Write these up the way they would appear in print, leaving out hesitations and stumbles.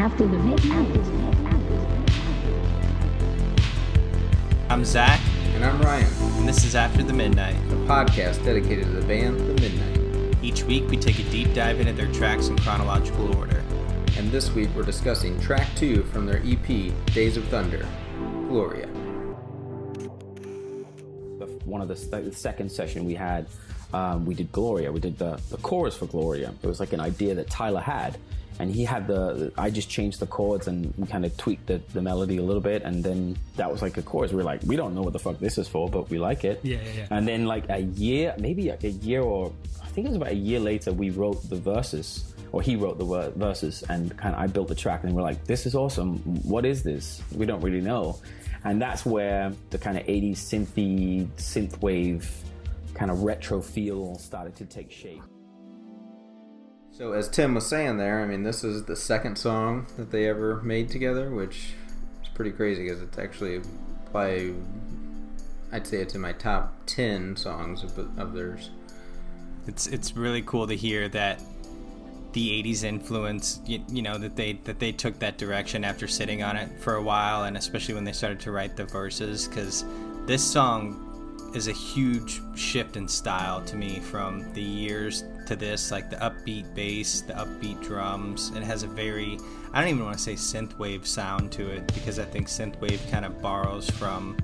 after the midnight. I'm Zach. And I'm Ryan. And this is After the Midnight, a podcast dedicated to the band The Midnight. Each week we take a deep dive into their tracks in chronological order. And this week we're discussing track 2 from their EP, Days of Thunder, Gloria. One of the second session we had, we did Gloria. We did the chorus for Gloria. It was like an idea that Tyler had. And he had I just changed the chords and we kind of tweaked the melody a little bit. And then that was like a chorus. We were like, we don't know what the fuck this is for, but we like it. Yeah. And then like maybe a year or I think it was about a year later, we wrote the verses, or he wrote the verses, and kind of I built the track and we're like, this is awesome. What is this? We don't really know. And that's where the kind of 80s synthwave kind of retro feel started to take shape. So as Tim was saying there, I mean, this is the second song that they ever made together, which is pretty crazy because it's actually probably, I'd say it's in my top 10 songs of theirs. It's really cool to hear that the 80s influence, you know, that they took that direction after sitting on it for a while, and especially when they started to write the verses, because this song is a huge shift in style to me from the years to this, like the upbeat bass, the upbeat drums. It has a very, I don't even want to say synthwave sound to it, because I think synthwave kind of borrows from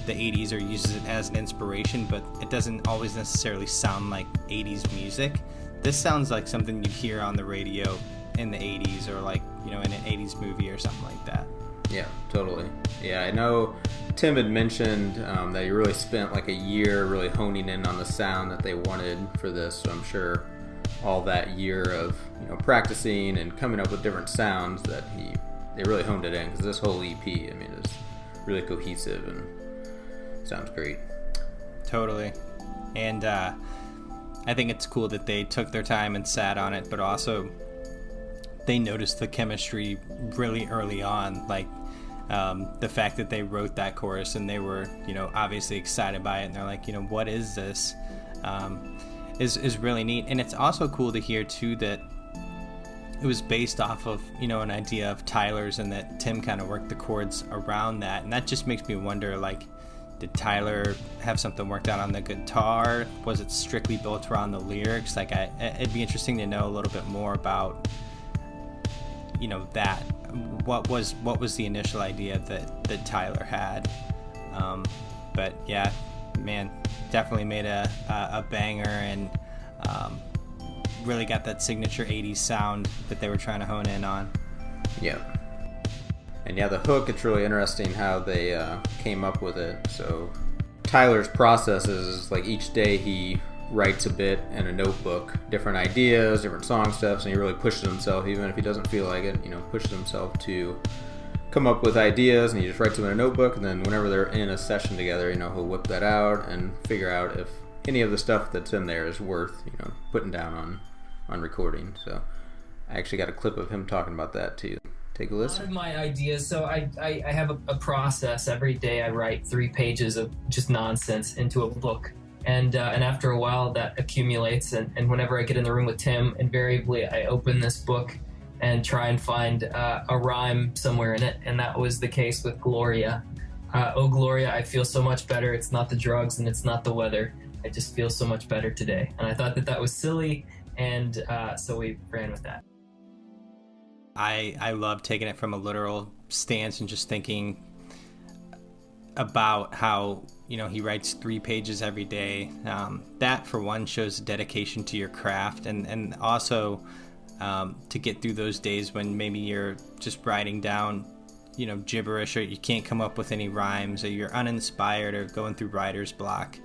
the 80s or uses it as an inspiration, but it doesn't always necessarily sound like 80s music. This sounds like something you'd hear on the radio in the 80s, or like, you know, in an 80s movie or something like that. Yeah, totally. Yeah, I know Tim had mentioned that he really spent like a year really honing in on the sound that they wanted for this, so I'm sure all that year of, you know, practicing and coming up with different sounds that they really honed it in, because this whole EP, I mean, is really cohesive and sounds great. Totally. And I think it's cool that they took their time and sat on it, but also they noticed the chemistry really early on, like the fact that they wrote that chorus and they were, you know, obviously excited by it, and they're like, you know, what is this? Is really neat. And it's also cool to hear too that it was based off of, you know, an idea of Tyler's, and that Tim kind of worked the chords around that. And that just makes me wonder, like, did Tyler have something worked out on the guitar? Was it strictly built around the lyrics? Like, it'd be interesting to know a little bit more about, you know, that. What was the initial idea that Tyler had? But yeah, man, definitely made a banger, and really got that signature 80s sound that they were trying to hone in on. Yeah. And yeah, the hook, it's really interesting how they came up with it. So Tyler's process is like each day he writes a bit in a notebook, different ideas, different song steps, and he really pushes himself, even if he doesn't feel like it, you know, pushes himself to come up with ideas, and he just writes them in a notebook, and then whenever they're in a session together, you know, he'll whip that out and figure out if any of the stuff that's in there is worth, you know, putting down on recording. So I actually got a clip of him talking about that too. Take a listen. One of my ideas, so I have a process. Every day I write 3 pages of just nonsense into a book. And after a while that accumulates, and whenever I get in the room with Tim, invariably I open this book and try and find a rhyme somewhere in it, and that was the case with Gloria. Oh Gloria, I feel so much better. It's not the drugs and it's not the weather. I just feel so much better today. And I thought that was silly, and so we ran with that. I love taking it from a literal stance and just thinking about how, you know, he writes 3 pages every day. That for one shows dedication to your craft, and also to get through those days when maybe you're just writing down, you know, gibberish, or you can't come up with any rhymes, or you're uninspired or going through writer's block,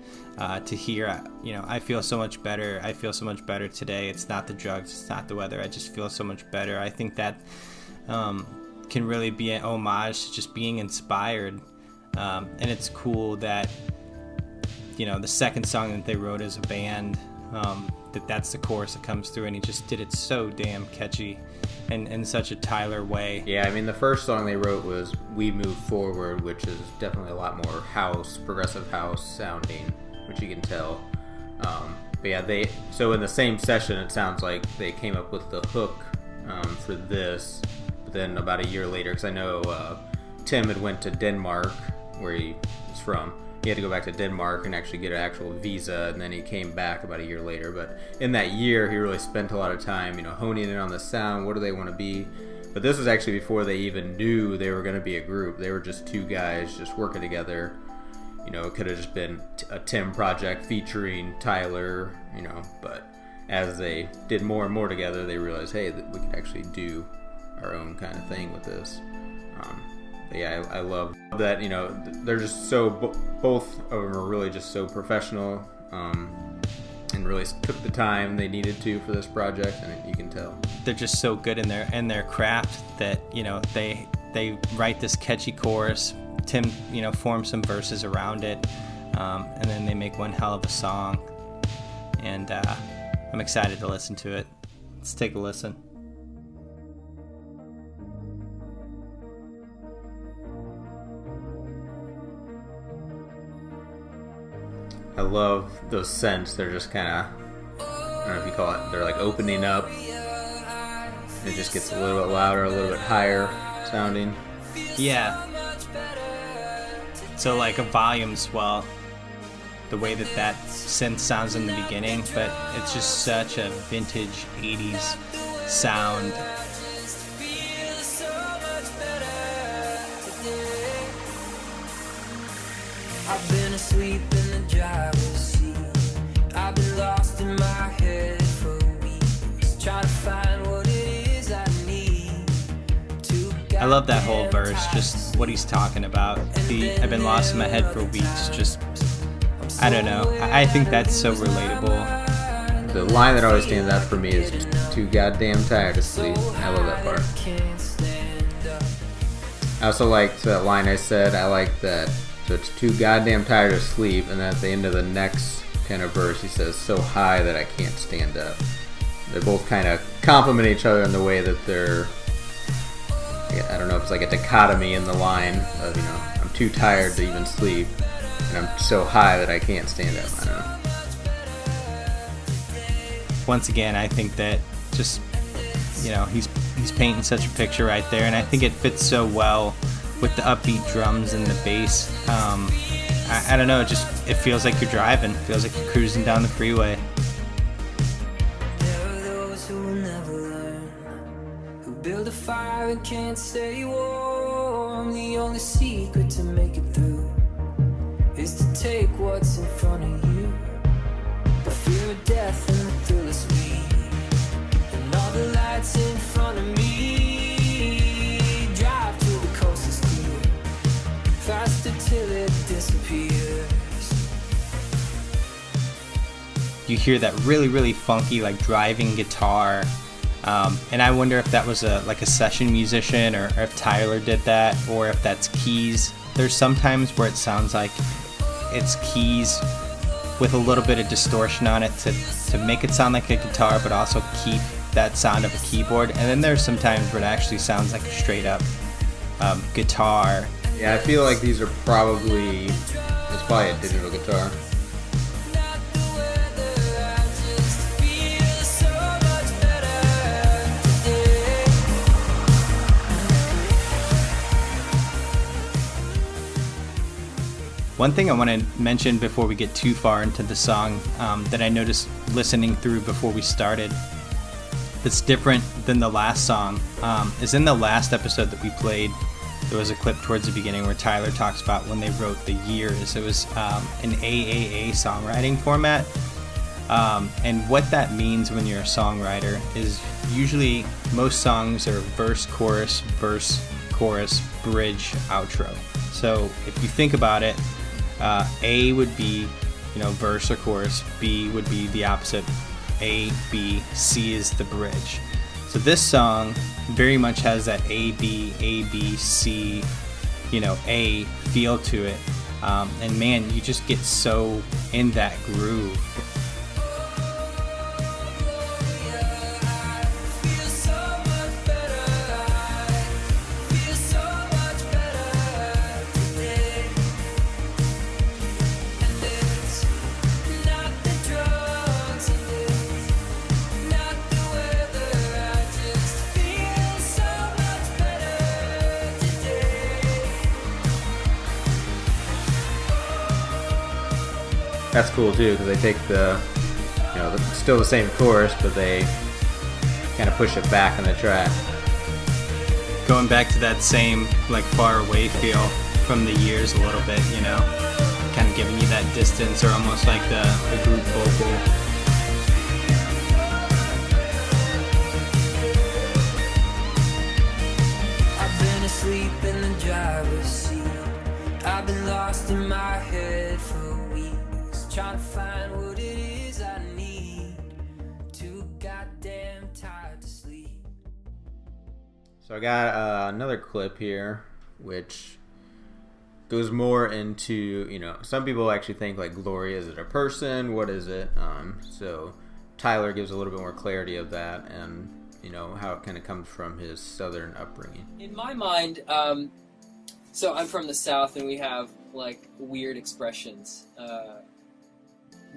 to hear, you know, I feel so much better. I feel so much better today. It's not the drugs. It's not the weather. I just feel so much better. I think that can really be an homage to just being inspired. And it's cool that, you know, the second song that they wrote as a band, that's the chorus that comes through, and he just did it so damn catchy and in such a Tyler way. Yeah, I mean, the first song they wrote was We Move Forward, which is definitely a lot more house, progressive house sounding, which you can tell. But yeah, so in the same session, it sounds like they came up with the hook for this, but then about a year later, because I know Tim had went to Denmark, where he was from. He had to go back to Denmark and actually get an actual visa, and then he came back about a year later. But in that year, he really spent a lot of time, honing in on the sound. What do they want to be? But this was actually before they even knew they were going to be a group. They were just two guys just working together. It could have just been a Tim project featuring Tyler, but as they did more and more together, they realized, hey, that we could actually do our own kind of thing with this. But yeah, I love that, they're just both of them are really just so professional, and really took the time they needed to for this project, and you can tell. They're just so good in their craft that, they write this catchy chorus. Tim, forms some verses around it, and then they make one hell of a song. And I'm excited to listen to it. Let's take a listen. I love those scents. They're just kind of, I don't know if you call it, they're like opening up. It just gets a little bit louder, a little bit higher sounding. Yeah. So like a volume swell, the way that synth sounds in the beginning, but it's just such a vintage 80s sound. I've been asleep in the driver's seat. I've been lost in my head for weeks, trying to find what it is I need to. I love that whole verse, just what he's talking about. I've been lost in my head for weeks, just, I don't know. I think that's so relatable. The line that always stands out for me is too goddamn tired to sleep. I love that part. I also liked that line I said. I like that. So it's too goddamn tired to sleep, and then at the end of the next kind of verse, he says, so high that I can't stand up. They're both kind of compliment each other in the way that they're, I don't know if it's like a dichotomy in the line of, I'm too tired to even sleep, and I'm so high that I can't stand up. I don't know. Once again, I think that just, he's painting such a picture right there, and I think it fits so well with the upbeat drums and the bass. I don't know, it feels like you're driving. It feels like you're cruising down the freeway. There are those who will never learn, who build a fire and can't stay warm. The only secret to make it through is to take what's in front of you. The fear of death and the thrill of speed, and all the lights in front of me. Drive till the coast is clear, faster till it disappears. You hear that really, really funky, like driving guitar, and I wonder if that was a session musician, or if Tyler did that, or if that's keys. There's sometimes where it sounds like it's keys with a little bit of distortion on it to make it sound like a guitar, but also keep that sound of a keyboard. And then there's some times where it actually sounds like a straight up guitar. Yeah, I feel like these are it's probably a digital guitar. One thing I want to mention before we get too far into the song that I noticed listening through before we started that's different than the last song is in the last episode that we played. There was a clip towards the beginning where Tyler talks about when they wrote the years. It was an AAA songwriting format. And what that means when you're a songwriter is usually most songs are verse, chorus, bridge, outro. So if you think about it, A would be, verse or chorus. B would be the opposite. A, B, C is the bridge. So this song very much has that A, B, C, A feel to it. And man, you just get so in that groove. That's cool too, because they take still the same chorus, but they kind of push it back in the track. Going back to that same like far away feel from the years a little bit, kind of giving you that distance, or almost like the group vocal. I've been asleep in the driver's seat. I've been lost in my head for weeks, trying to find what it is I need. Too goddamn tired to sleep. So I got another clip here, which goes more into, some people actually think like Gloria, is it a person? What is it? So Tyler gives a little bit more clarity of that, and how it kind of comes from his southern upbringing. In my mind, so I'm from the South, and we have like weird expressions.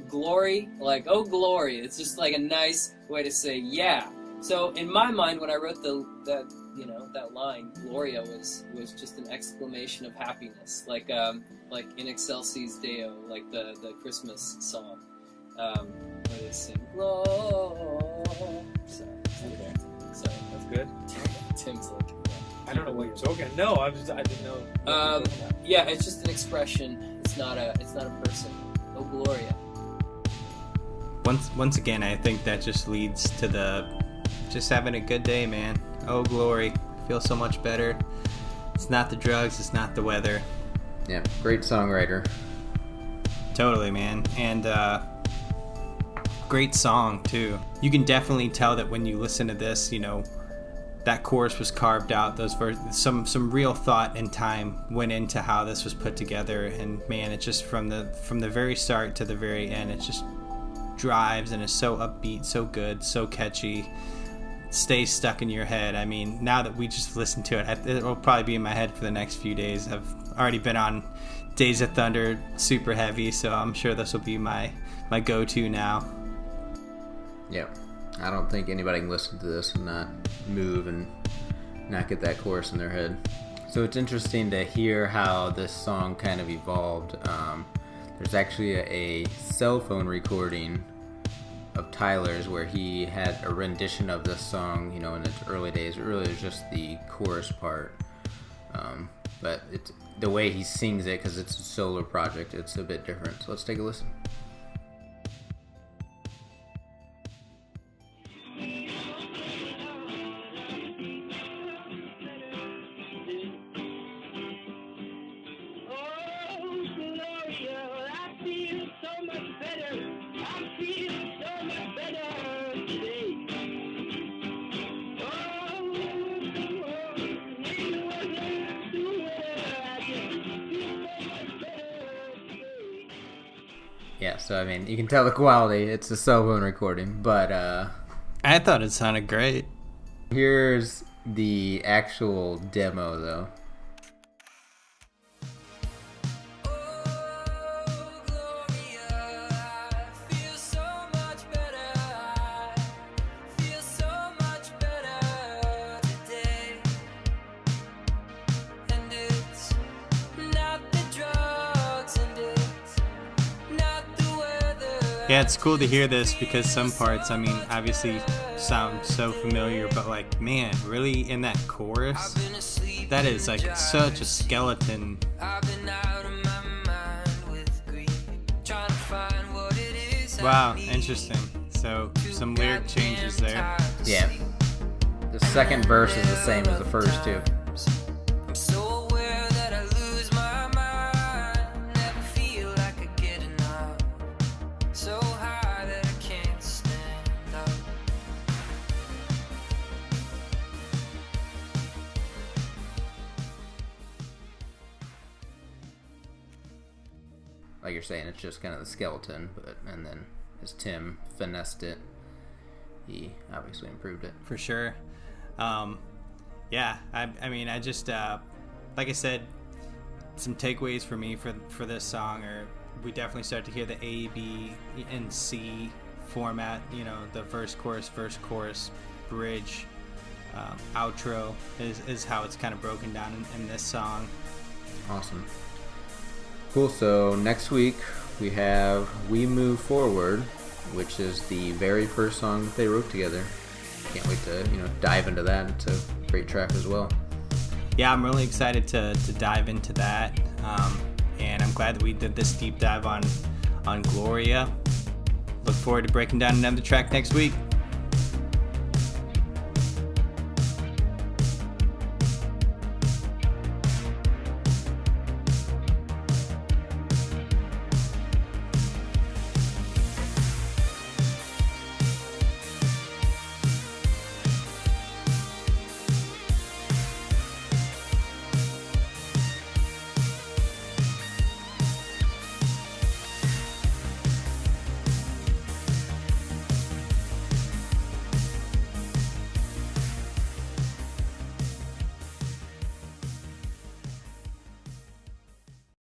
Glory, like, oh glory, it's just like a nice way to say yeah. So in my mind, when I wrote that line, Gloria was just an exclamation of happiness, like in Excelsis Deo, like the Christmas song, where they sing Gloria. So That's good. Tim's like, I don't know what you're talking. No, I didn't know. yeah, it's just an expression. It's not a person. Oh Gloria. Once again, I think that just leads to just having a good day, man. Oh glory, feel so much better. It's not the drugs, it's not the weather. Yeah, great songwriter. Totally, man. And great song too. You can definitely tell that when you listen to this, that chorus was carved out. Those some real thought and time went into how this was put together. And man, it just from the very start to the very end, it just drives and is so upbeat, so good, so catchy. Stays stuck in your head. I mean, now that we just listened to it, it will probably be in my head for the next few days. I've already been on Days of Thunder super heavy, so I'm sure this will be my go-to now. Yeah, I don't think anybody can listen to this and not move and not get that chorus in their head. So it's interesting to hear how this song kind of evolved. There's actually a cell phone recording of Tyler's where he had a rendition of this song, in its early days. It really was just the chorus part. But it's the way he sings it, because it's a solo project, it's a bit different. So let's take a listen. Yeah, so I mean, you can tell the quality. It's a cell phone recording, but I thought it sounded great. Here's the actual demo, though. Yeah, it's cool to hear this because some parts, I mean, obviously sound so familiar, but like, man, really in that chorus, that is like such a skeleton. Wow, interesting. So some lyric changes there. Yeah. The second verse is the same as the first two. Like you're saying, it's just kind of the skeleton, and then as Tim finessed it, he obviously improved it. For sure. Yeah, I mean, I just, like I said, some takeaways for me for this song are, we definitely start to hear the A, B, and C format, the verse, chorus, bridge, outro is how it's kind of broken down in this song. Awesome. Cool, so next week we have We Move Forward, which is the very first song that they wrote together. Can't wait to dive into that. It's a great track as well. Yeah, I'm really excited to dive into that, and I'm glad that we did this deep dive on Gloria. Look forward to breaking down another track next week.